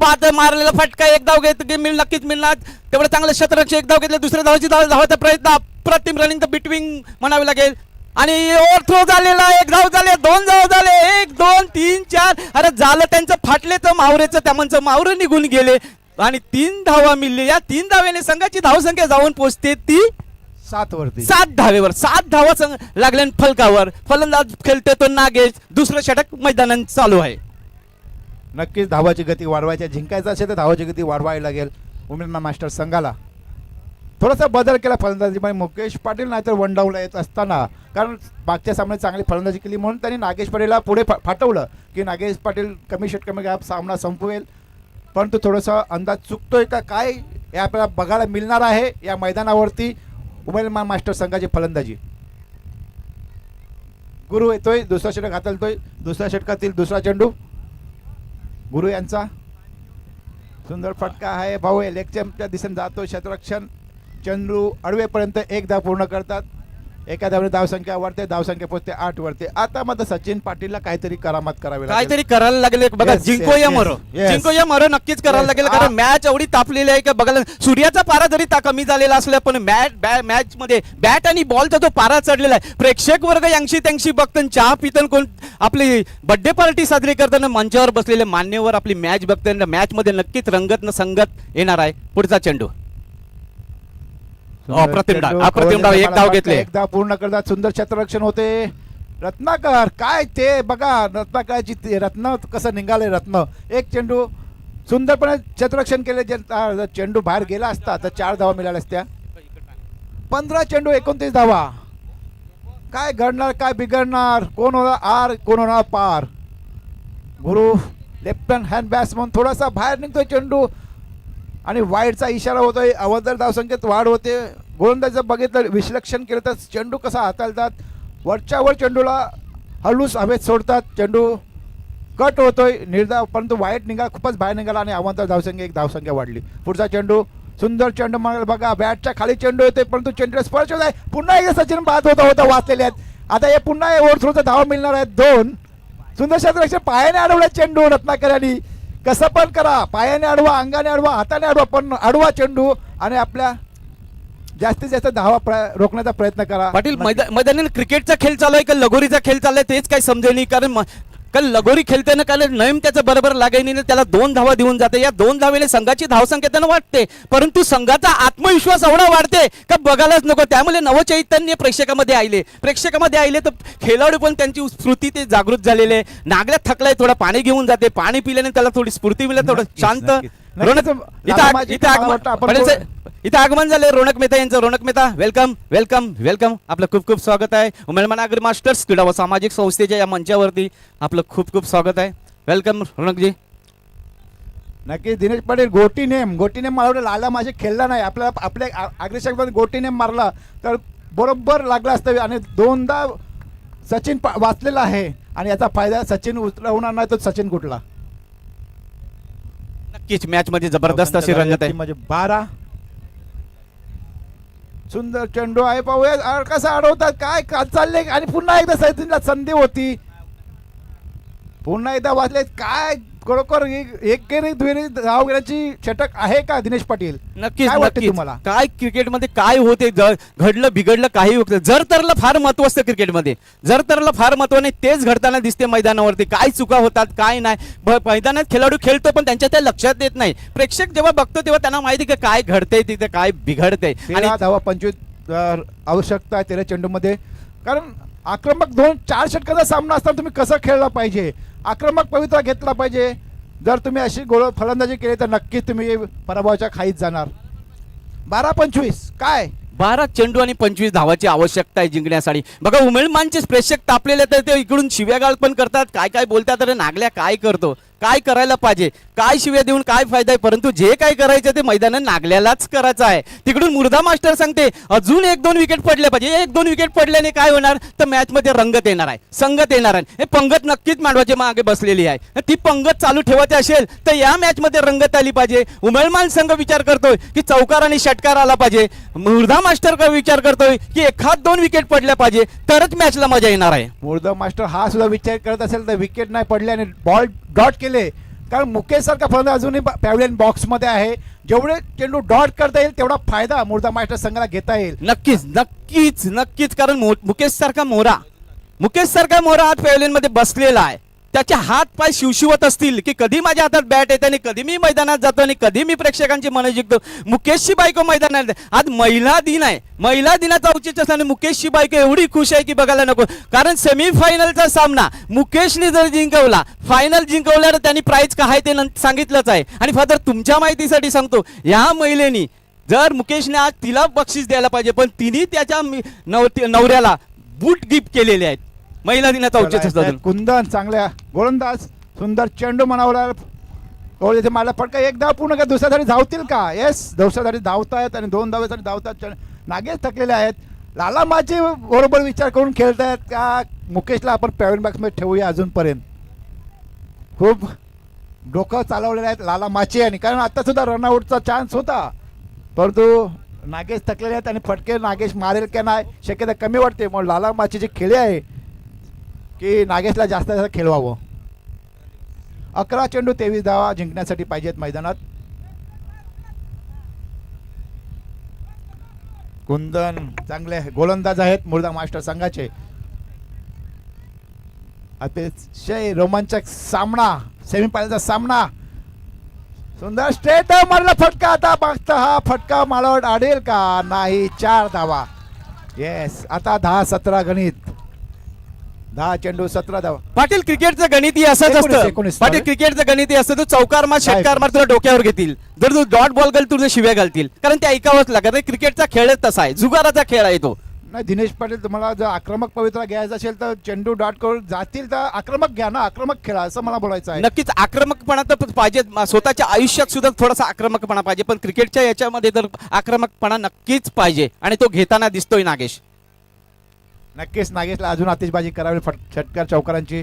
बाद मारलेला फटका. एक धाव नक्कीच मिळणार. तेवढं चांगलं क्षेत्ररक्षक एक धाव घेतले. दुसऱ्या धावाचा प्रयत्न अप्रतिम रनिंग बिटवीन म्हणावे लागेल. आणि ओव्हर थ्रो झालेला. 1 धाव झाले, 2 धाव झाले, 1 2 3 4. अरे झालं त्यांचं फाटलेचं मावरेचं त्याचं मावरं निघून गेले आणि 3 धावा मिळले. या 3 धाव्याने संघाची धावसंख्या जाऊन पोहोचते ती 7 वरती. 7 धावेवर. 7 धावा लागल्या फलकावर. फलंदाज खेळते तो नागेश. दुसरं षटक मैदानात चालू आहे. नक्कीच धावाची गती वाढवायची, जिंकायचं असेल तर धावाची गती वाढवावी लागेल उमेलमान मास्टर संघाला. थोडासा बदल केला फलंदाजीमध्ये मुकेश पाटील, नाहीतर वन डाऊनला येत असताना, कारण मागच्या सामन्यात चांगली फलंदाजी केली म्हणून त्यांनी नागेश पाटीलला पुढे फाटवलं की नागेश पाटील कमी षटकामध्ये सामना संपवेल. परंतु थोडासा अंदाज चुकतोय का काय हे आपल्याला बघायला मिळणार आहे या मैदानावरती. उमेलमान मास्टर संघाची फलंदाजी. गुरु येतोय, दुसरा षटक हाताळतोय. दुसऱ्या षटकातील दुसरा चेंडू गुरु यांचा. सुंदर फटका आहे. भाऊ लेगच्या दिशेने जातो क्षेत्ररक्षण. चेंडू अडवेपर्यंत 1 धाव पूर्ण करतात. एका धावने धावसंख्या वाढते, धावसंख्या पोहोचते 8 वरती. आता मात्र सचिन पाटीलला काहीतरी करामत करावी लागेल. काहीतरी करायला लागले बघा. Yes, जिंको yes, या yes, मरो, yes. जिंको या मरो नक्कीच करायला Yes. लागेल. कारण मॅच एवढी तापलेली आहे की बघायला सूर्याचा पारा जरी कमी झालेला असला पण मॅच मध्ये बॅट आणि बॉलचा जो पारा चढलेला आहे. प्रेक्षक वर्ग यांशी त्यांशी बघताना चहा पितन कोण आपली बर्थडे पार्टी साजरी करताना मंचावर बसलेले मान्यवर आपली मॅच बघताना मॅच मध्ये नक्कीच रंगत न संगत येणार आहे. पुढचा चेंडू अप्रतिम डाव. 1 धाव घेतले. 1 धाव पूर्ण करतात. सुंदर क्षेत्ररक्षण होते. रत्नाकर काय ते बघा, रत्नाकराची रत्न कसं निघाले रत्न. एक चेंडू सुंदरपणे क्षेत्ररक्षण केले. जर चेंडू बाहेर गेला असता तर 4 धावा मिळाल्या असत्या. 15 चेंडू 29 धावा. काय घडणार, काय बिघडणार, कोण होणार आर, कोण होणार पार. गुरु लेफ्ट हँड बॅट्समन थोडासा बाहेर निघतोय चेंडू आणि वाईडचा इशारा होतोय. अवधर धावसंख्येत वाढ होते. गोलंदाजीचं बघितलं, विश्लेषण केलं तर चेंडू कसा हाताळतात. वरच्या वर चेंडूला हलूस हवेत सोडतात. चेंडू कट होतोय निर्धाव, परंतु वाईट निघाला, खूपच बाहेर निघाला आणि अवधर धावसंख्या 1 धावसंख्या वाढली. पुढचा चेंडू सुंदर चेंडू मागेल बघा. बॅटच्या खाली चेंडू येतोय परंतु चेंडूला स्पर्श होत आहे. पुन्हा एकदा सचिन बाद होता वाचलेले आहेत. आता हे पुन्हा ओव्हर थ्रोचा धावा मिळणार आहेत 2. सुंदर क्षेत्ररक्षण पायाने अडवला चेंडू रत्नाकर यांनी. कसं पण करा, पायाने अडवा, अंगाने अडवा, हाताने अडवा, पण अडवा चेंडू आणि आपल्या जास्तीत जास्त धावा रोखण्याचा प्रयत्न करा. पाटील मैदानी क्रिकेटचा खेळ चालू आहे का लगोरीचा खेळ चाललाय तेच काही समजेल नाही. कारण काल लगोरी खेळताना काल नेम त्याचं बरोबर लागाय नाही. त्याला 2 धावा देऊन जाते. या 2 धावेने संघाची धावसंख्या त्यांना वाटते, परंतु संघाचा आत्मविश्वास एवढा वाढते का बघायलाच नको. त्यामुळे नवचैतन्य प्रेक्षकामध्ये आले तर खेळाडू पण त्यांची स्फूर्ती ते जागृत झालेले. नागल्यात थकलाय, थोडं पाणी घेऊन जाते. पाणी पिल्याने त्याला थोडी स्फूर्ती मिळते. थोडं शांत. इथं आगमन झाले रोनक मेहता यांचं. Ronak Mehta welcome welcome welcome. आपलं खूप खूप स्वागत आहे. उमेलमान आगरी मास्टर्स क्रीडा व सामाजिक संस्थेच्या या मंचावरती आपलं खूप खूप स्वागत आहे. वेलकम रोनकजी. नक्की दिनेश पाटील. गोटी नेम मारवलं. लाला माझे खेळला नाही. आपल्याला आपल्या अग्रेषकमध्ये गोटी नेम मारला तर बरोबर लागला असतं. आणि 2दा सचिन वाचलेला आहे आणि याचा फायदा सचिन उचलवणार नाही. तो सचिन कुठला. नक्कीच मॅच मध्ये जबरदस्त अशी रंगत आहे. म्हणजे 12. सुंदर चेंडू आहे. पाहूया कसा अडवतात, काय चालले. आणि पुन्हा एकदा सचिनला संधी होती. पुन्हा एकदा वाचले. काय खरोखर एकेरी दुहेरी धाव घेण्याची षटक आहे का दिनेश पाटील? नक्कीच काय वाटते नक्कीच तुम्हाला? काय क्रिकेटमध्ये काय होते घडलं बिघडलं काही होतं, जर तरला फार महत्व असतं क्रिकेटमध्ये, जर तरला फार महत्व नाही, तेच घडताना दिसते मैदानावरती. काय चुका होतात काय नाही, मैदानात खेळाडू खेळतो पण त्यांच्या त्या लक्षात येत नाही. प्रेक्षक जेव्हा बघतो तेव्हा त्यांना माहिती की काय घडतंय तिथे काय बिघडतंय. आणि 13 धावा 25 आवश्यकता आहे 13 चेंडूमध्ये. कारण आक्रमक 2-4 षटकाचा सामना असताना तुम्ही कसं खेळला पाहिजे, आक्रमक पवित्रा घेतला पाहिजे. जर तुम्ही अशी फलंदाजी केली तर नक्कीच तुम्ही पराभवाच्या खाईत जाणार. 12-25 काय 12 चेंडू आणि 25 धावाची आवश्यकता आहे जिंकण्यासाठी. बघा उमेळमानचे प्रेक्षक तापलेले तर ते इकडून शिव्यागाळ पण करतात, काय काय बोलतात, अरे नागल्या काय करतो, काय करायला पाहिजे, काय शिव्या देऊन काय फायदा आहे. परंतु जे काय करायचं ते मैदानात नागल्यालाच करायचं आहे. तिकडून मुर्दा मास्टर सांगते अजून 1-2 विकेट पडले पाहिजे. 1-2 विकेट पडल्याने काय होणार तर मॅच मध्ये रंगत येणार आहे, संगत येणार आहे. हे पंगत नक्कीच मांडवाच्या मागे बसलेली आहे. ती पंगत चालू ठेवायची असेल तर या मॅच मध्ये रंगत आली पाहिजे. उमेळमान संघ विचार करतोय की चौकार आणि षटकार आला पाहिजे. मुर्दा मास्टर का विचार करतोय की 1-2 विकेट पडल्या पाहिजे तरच मॅचला मजा येणार आहे. मुर्दा मास्टर हा सुद्धा विचार करत असेल तर विकेट नाही पडले आणि बॉल डॉट केले. कारण मुकेश सारखा फलंदाज अजूनही पॅव्हलियन बॉक्स मध्ये आहे. जेवढे चेंडू डॉट करता येईल तेवढा फायदा मुर्दा मास्टर संघाला घेता येईल. नक्कीच नक्कीच नक्कीच. कारण मुकेश सारखा मोरा आज पॅव्हलियन मध्ये बसलेला आहे. त्याचे हात पाय शिवशिवत असतील की कधी माझ्या हातात बॅट येते आणि कधी मी मैदानात जातो आणि कधी मी प्रेक्षकांची मन जिंकतो. मुकेशची बायको मैदानात, आज महिला दिन आहे, महिला दिनाचा औचित्य असल्याने मुकेशची बायको एवढी खुश आहे की बघायला नको. कारण सेमीफायनलचा सामना मुकेशने जर जिंकवला, फायनल जिंकवल्यावर त्यांनी प्राइज काय आहे ते सांगितलंच आहे. आणि फादर तुमच्या माहितीसाठी सांगतो, या महिलेनी जर मुकेशने आज तिला बक्षीस द्यायला पाहिजे पण तिने त्याच्या नवऱ्याला बूट गिफ्ट केलेले आहेत. महिला दिनाचा औचित्य असतं. कुंदन चांगल्या गोलंदाज, सुंदर चेंडू म्हणावला मला फटका. एक धाव पूर्ण का दुसऱ्या धारी धावतील का? येस, दुसऱ्या धारी धावतायत आणि 2 धावेसाठी धावतात. नागेश थकलेले आहेत. लाला माझे बरोबर विचार करून खेळतायत का मुकेशला आपण पॅव्हलियन बॉक्स मध्ये ठेवूया. अजूनपर्यंत खूप डोकं चालवलेलं आहेत लाला माचे आणि कारण आता सुद्धा रनआउटचा चान्स होता परंतु नागेश थकलेले आहेत आणि फटके नागेश मारेल का नाही शक्यता कमी वाटते. म्हणून लाला माचे जे खेळे आहे की नागेशला जास्त खेळवावं. 11 चेंडू 23 धावा जिंकण्यासाठी पाहिजेत मैदानात. कुंदन चांगले गोलंदाज आहेत मुर्दा मास्टर संघाचे. अतिशय रोमांचक सामना, सेमीफायनलचा सामना. सुंदर स्ट्रेट मारला फटका. आता बघता हा फटका मला आडेल का नाही. 4 धावा. येस, आता 10-17 गणित. 10 चेंडू 17 धावा. पाटील क्रिकेटचं गणित असंच 19 असतं. पाटील क्रिकेटचं गणित असतं, तू चौकार मार षटकार मार तुला डोक्यावर घेतील, जर तू डॉट बॉल घाल तुझे शिव्या घालतील. कारण ते ऐकावंच लागत. क्रिकेटचा खेळ तसा आहे, जुगाराचा खेळ आहे तो. नाही दिनेश पाटील, तुम्हाला जर आक्रमक पवित्रा घ्यायचा असेल तर चेंडू डॉट करून जातील तर आक्रमक घ्या ना, आक्रमक खेळा असं मला बोलायचं आहे. नक्कीच आक्रमकपणा तर पाहिजे, स्वतःच्या आयुष्यात सुद्धा थोडासा आक्रमकपणा पाहिजे, पण क्रिकेटच्या याच्यामध्ये तर आक्रमकपणा नक्कीच पाहिजे आणि तो घेताना दिसतोय नागेश. नक्कीच नागेशला अजून आतिषबाजी करावी षटकार चौकारांची.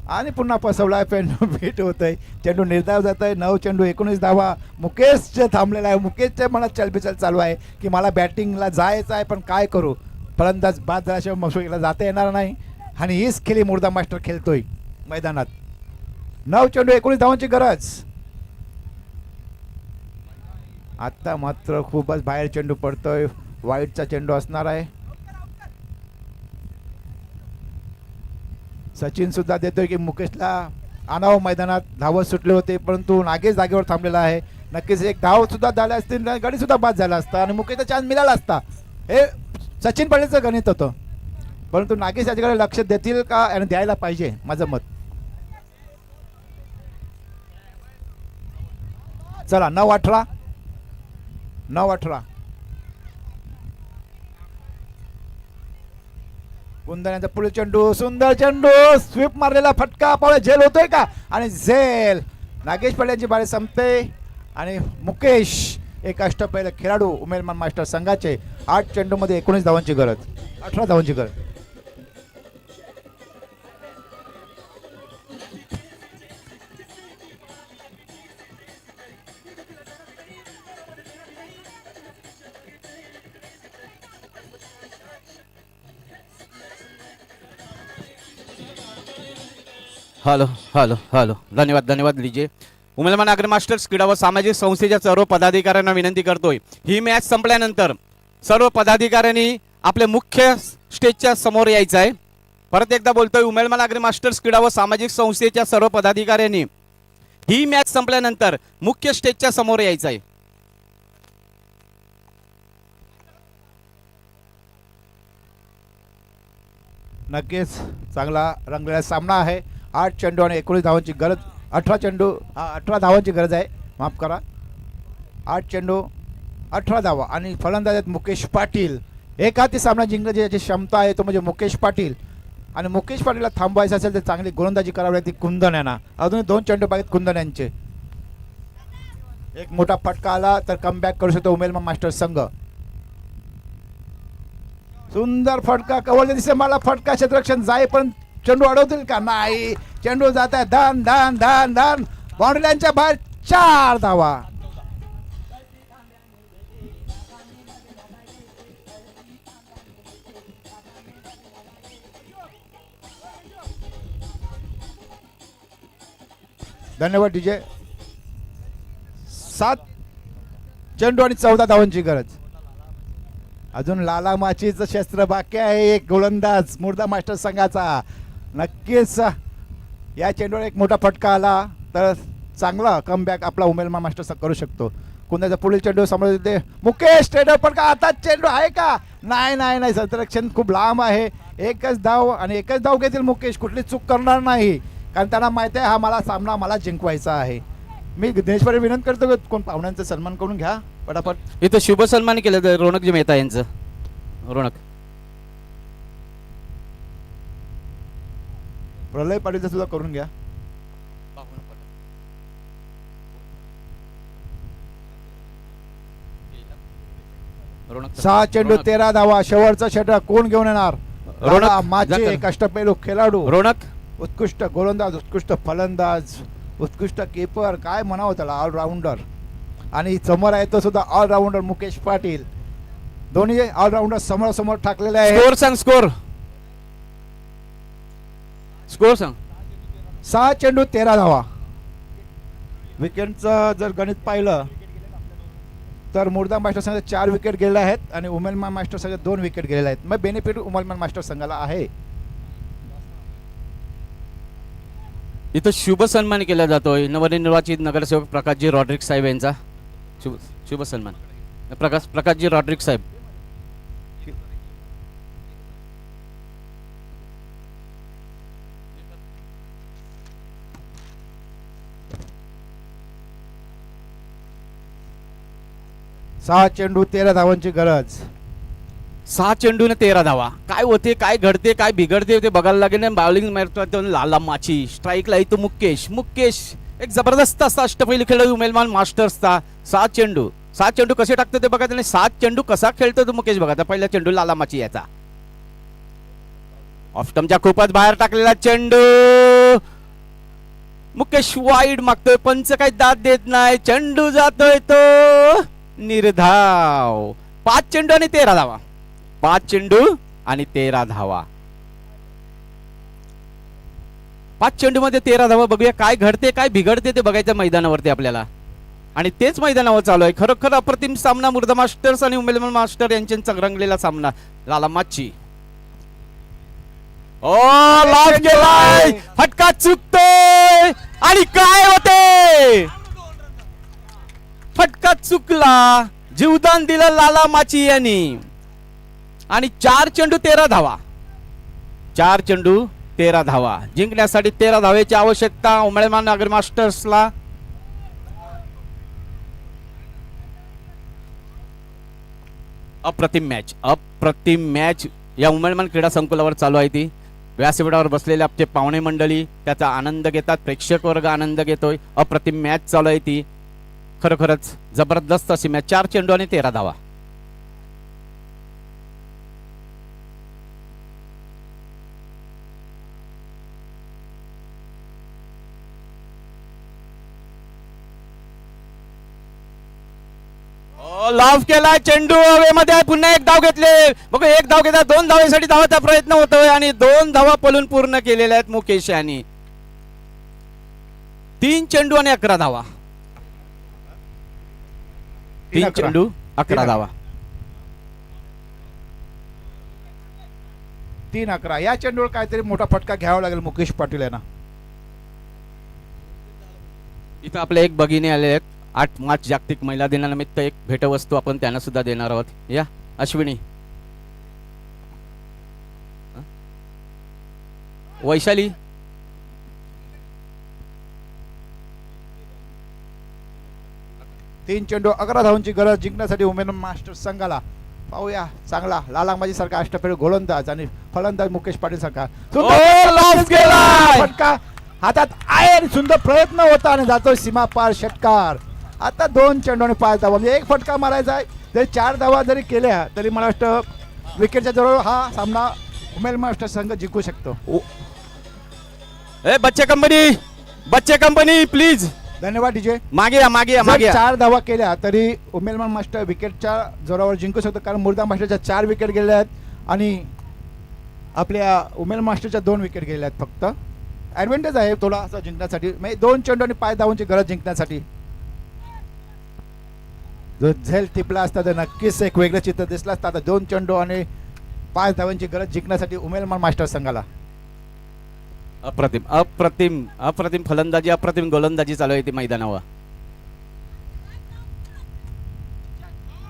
आणि पुन्हा फसवलाय, चेंडू भेट होत आहे, चेंडू निर्धाव जात आहे. 9 चेंडू 19 धावा. मुकेशचे थांबलेला आहे. मुकेशच्या मनात चलबिचल चालू आहे की मला बॅटिंगला जायचं आहे पण काय करू, फलंदाज बाद झाल्याशिवाय मसूरीला जाता येणार नाही. आणि हीच खेळी मुर्दा मास्टर खेळतोय मैदानात. 9 चेंडू 19 धावांची गरज. आता मात्र खूपच बाहेर चेंडू पडतोय, वाईटचा चेंडू असणार आहे. सचिन सुद्धा देतोय की मुकेशला आणावं मैदानात. धावत सुटले होते परंतु नागेश जागेवर थांबलेला आहे. नक्कीच एक धाव सुद्धा झाले असते, गडी सुद्धा बाद झाला असता आणि मुकेशचा चान्स मिळाला असता. हे सचिन पाटीलचं गणित होतं, परंतु नागेश याच्याकडे लक्ष देतील का आणि द्यायला पाहिजे माझं मत. चला 9-18 9-18. कुंदण्याचा पुढे चेंडू, सुंदर चेंडू, स्वीप मारलेला फटका, पावले झेल होतोय का आणि झेल. नागेश पाटील बारी संपते आणि मुकेश एक अष्टपैलू खेळाडू उमेदमान मास्टर संघाचे. 8 चेंडू मध्ये 19 धावांची गरज, 18 धावांची गरज. हॅलो हॅलो हॅलो धन्यवाद धन्यवाद लीजिए. उमेदवार नागरी मास्टर्स क्रीडा व सामाजिक संस्थेच्या सर्व पदाधिकाऱ्यांना विनंती करतोय, ही मॅच संपल्यानंतर सर्व पदाधिकाऱ्यांनी आपल्या मुख्य स्टेजच्या समोर यायचं आहे. परत एकदा बोलतोय, उमेदवार नागरी मास्टर्स क्रीडा व सामाजिक संस्थेच्या सर्व पदाधिकाऱ्यांनी ही मॅच संपल्यानंतर मुख्य स्टेजच्या समोर यायचं आहे. नक्कीच चांगला रंगलेला सामना आहे. 8 चेंडू आणि 19 धावांची गरज. 18 धावांची गरज आहे, माफ करा. 8 चेंडू 18 धावा आणि फलंदाज आहेत मुकेश पाटील. एकाती सामना जिंकण्याची याची क्षमता आहे तो म्हणजे मुकेश पाटील. आणि मुकेश पाटीलला थांबवायचं असेल तर चांगली गोलंदाजी करावी लागते कुंदन यांना. अजूनही 2 चेंडू पाहिजेत कुंदन यांचे. एक मोठा फटका आला तर कमबॅक करू शकतो उमेदवार मास्टर संघ. सुंदर फटका कवलचे दिसते मला. फटका क्षेत्ररक्षण जाईपर्यंत चेंडू अडवतील का? नाही. चेंडू जात आहे धान धान धान धान बाउंड्री लाईनच्या बाहेर. 4 धावा. धन्यवाद डीजे. 7 चेंडू आणि 14 धावांची गरज. अजून लाला माचीचं शस्त्र बाकी आहे. एक गोलंदाज मुर्दा मास्टर संघाचा. नक्कीच या चेंडूवर एक मोठा फटका आला तर चांगला कमबॅक आपला उमेदवार मास्टर संघ करू शकतो. कुणाचा पुढील चेंडू समोर येते. मुकेश स्टेडर फटका. आता चेंडू आहे का? नाही नाही नाही. क्षेत्ररक्षण खूप लांब आहे. एकच धाव आणि एकच धाव घेतील मुकेश. कुठली चूक करणार नाही कारण त्यांना माहिती आहे हा सामना मला जिंकवायचा आहे. मी देशभर विनंती करतो की कोण पाहुण्यांचा सन्मान करून घ्या पटापट. इथं शुभ सन्मान केलं तर रोनकजी मेहता यांचं. रोनक प्रलय पाटीलचं सुद्धा करून घ्या. रोनक 6 चेंडू 13 धावा. शेवटचा षटक कोण घेऊन येणार? रोनक माझे कष्टपेलू खेळाडू. रोनक उत्कृष्ट गोलंदाज, उत्कृष्ट फलंदाज, उत्कृष्ट कीपर, काय म्हणावं त्याला, ऑलराऊंडर. आणि समोर आहे तो सुद्धा ऑलराऊंडर मुकेश पाटील. दोन्ही ऑलराऊंडर समोर समोर टाकलेले आहे. स्कोर सांग. स्कोर स्कोर सांग. 6 चेंडू 13 धावा. विकेटचं जर गणित पाहिलं तर मुर्दा मास्टर संघात 4 विकेट गेलेले आहेत आणि उमेदवार मास्टर संघात 2 विकेट गेलेले आहेत. मग बेनिफिट उमेदवार मास्टर संघाला आहे. इथं शुभ सन्मान केला जातोय नवनिर्वाचित नगरसेवक प्रकाशजी रॉड्रिक साहेब यांचा. शुभ सन्मान प्रकाशजी रॉड्रिक साहेब. सहा चेंडू 13 धावांची गरज. 6 चेंडूने 13 धावा. काय होते, काय घडते, काय बिघडते ते बघायला लागेल. बॉलिंग मारतो लाला माची. स्ट्राईकला येतो मुकेश. एक जबरदस्त असा अष्टपैलू खेळाडू उमेदवार मास्टर्सचा. 7 चेंडू कसे टाकतो ते बघा. त्याने 7 चेंडू कसा खेळतो तो मुकेश बघा. तर पहिला चेंडू लाला माची याचा ऑफस्टमच्या खूपच बाहेर टाकलेला चेंडू. मुकेश वाईड मागतोय. पंच काही दाद देत नाही. चेंडू जातोय तो निर्धाव. 5 चेंडू आणि 13 धावा. 5 चेंडू आणि 13 धावा. 5 चेंडू मध्ये 13 धावा. बघूया काय घडते, काय बिघडते ते बघायचं मैदानावरती आपल्याला. आणि तेच मैदानावर चालू आहे. खरोखर अप्रतिम सामना मुर्दा मास्टर्स आणि उमेदवार मास्टर यांच्या रंगलेला सामना. लाला माची लाभ गेलाय. फटका चुकतोय आणि काय होते. फटका चुकला. जीवदान दिलं लाला माची यांनी. आणि 4 चेंडू 13 धावा. 4 चेंडू 13 धावा. जिंकण्यासाठी 13 धावेची आवश्यकता उमेदवार नागरी मास्टर्सला. अप्रतिम मॅच या उमेदवार क्रीडा संकुलावर चालू आहे. ती व्यासपीठावर बसलेले आपले पाहुणे मंडळी त्याचा आनंद घेतात. प्रेक्षक वर्ग आनंद घेतोय. अप्रतिम मॅच चालू आहे ती. खरोखरच जबरदस्त अशी मॅच. 4 चेंडू आणि 13 धावा. लाभ केला. चेंडू हवेमध्ये. पुन्हा एक धाव घेतले. बघा एक धाव घेतात. 2 धावेसाठी धावाचा प्रयत्न होतोय आणि 2 धावा पळून पूर्ण केलेल्या आहेत मुकेश यांनी. 3 चेंडू आणि 11 धावा. 3 11. चेंडू 11 धावा. 3-11. या चेंडूवर काहीतरी मोठा फटका घ्यावा लागेल मुकेश पाटील यांना. इथं आपले एक भगिनी आले आहेत. 8 मार्च जागतिक महिला दिनानिमित्त एक भेटवस्तू आपण त्यांना सुद्धा देणार आहोत. या अश्विनी, वैशाली, तीन चेंडू 11 धावांची गरज जिंकण्यासाठी उमेन मास्टर संघाला. पाहूया चांगला लालांबाजी सारखा अष्टफेरी गोलंदाज आणि फलंदाज मुकेश पाटील सारखा लॉस गेलाय. फटका हातात आहे आणि सुंदर प्रयत्न होता आणि जातो सीमा पार षटकार. आता 2 चेंडू आणि 5 धावा म्हणजे एक फटका मारायचा आहे. जरी 4 धावा जरी केल्या तरी मला वाटतं विकेटच्या जवळ हा सामना उमेन मास्टर संघ जिंकू शकतो. ए बच्चे कंपनी प्लीज धन्यवाद डीजे. मागे या, मागे या, मागे जर या. 4 धावा केल्या तरी उमेलमान मास्टर विकेटच्या जोरावर जिंकू शकतो, कारण मुर्दा मास्टरच्या 4 विकेट गेल्या आहेत आणि आपल्या उमेल मास्टरच्या 2 विकेट गेल्या आहेत. फक्त ॲडव्हान्टेज आहे थोडा असं जिंकण्यासाठी, म्हणजे 2 चेंडू आणि 5 धावांची गरज जिंकण्यासाठी. जो झेल टिपला असता तर नक्कीच एक वेगळं चित्र दिसलं असतं. आता 2 चेंडू आणि 5 धावांची गरज जिंकण्यासाठी उमेलमान मास्टर संघाला. अप्रतिम अप्रतिम अप्रतिम फलंदाजी, अप्रतिम गोलंदाजी चालू आहे ती मैदानावर.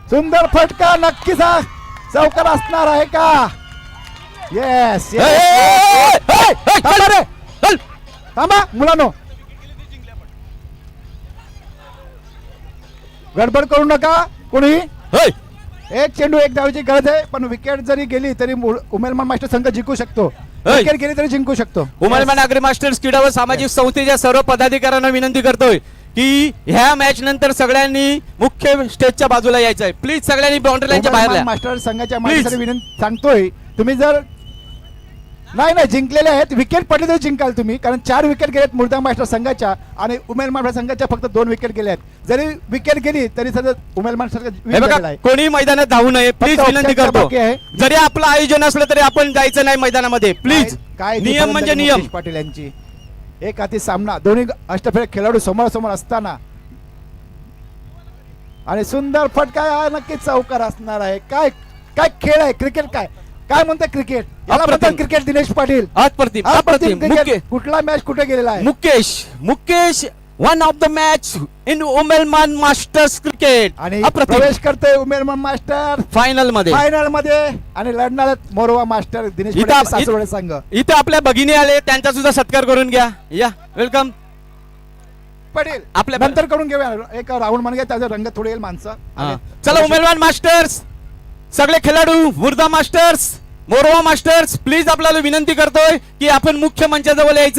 सुंदर फटका नक्कीच हा चौकार असणार आहे का? येस थांबा मुलांनो, गडबड करू नका कोणी. एक चेंडू 1 धावाची गरज आहे, पण विकेट जरी गेली तरी उमेलमान मास्टर संघ जिंकू शकतो. विकेट गेली तरी जिंकू शकतो. उमरमान अग्री मास्टर्स क्रीडा व सामाजिक संस्थेच्या सर्व पदाधिकाऱ्यांना विनंती करतोय की ह्या मॅच नंतर सगळ्यांनी मुख्य स्टेजच्या बाजूला यायचंय. प्लीज सगळ्यांनी बाउंड्री लाईनच्या बाहेर उमेलमान या. मास्टर संघाच्या Please. माणसाला विनंती सांगतोय, तुम्ही जर नाही जिंकलेले आहेत, विकेट पडले तरी जिंकाल तुम्ही, कारण 4 विकेट गेलेत मुर्दा मास्टर संघाच्या आणि उमेल मास्टर संघाच्या फक्त 2 विकेट गेले आहेत. जरी विकेट गेली तरी सध्या उमेल मास्टर हे बघा, कोणी मैदानात धावू नये प्लीज, फक्त विनंती औपचारिकता करतो. बाकी आहे. जरी आपलं आयोजन असलं तरी आपण जायचं नाही मैदानामध्ये प्लीज. काय नियम म्हणजे नियम. मुकेश पाटील यांची एक हाती सामना, दोन्ही अष्टफेर खेळाडू समोरासमोर असताना आणि सुंदर फटका हा नक्कीच चौकार असणार आहे. काय काय खेळ आहे, क्रिकेट काय म्हणतात क्रिकेट याला म्हणतात अप्रतिम. क्रिकेट. दिनेश पाटील अप्रतिम अप्रतिम अप्रतिम. क्रिकेट. कुठला मॅच कुठे गेलेला आहे? Mukesh one of the match in उमेलमान मास्टर्स क्रिकेट. आणि अप्रतिम प्रवेश करतोय उमेरमान मास्टर फायनल मध्ये. फायनल मध्ये आणि लढणार आहेत मोरवा मास्टर दिनेश इथं- पाटील सासवडे संघ. इथं आपल्या भगिनी आले, त्यांचा सुद्धा सत्कार करून घ्या. या वेलकम. पटेल आपल्या- नंतर करून घेऊया, एक राऊंड मान घ्या, त्याचा रंग थोडे येईल माणसं. आणि चला उमेलमान मास्टर्स, सगळे खेळाडू, मुर्दा मास्टर्स, मोरवा मास्टर्स, प्लीज आपल्याला विनंती करतोय की आपण मुख्य मंचाजवळ यायचं.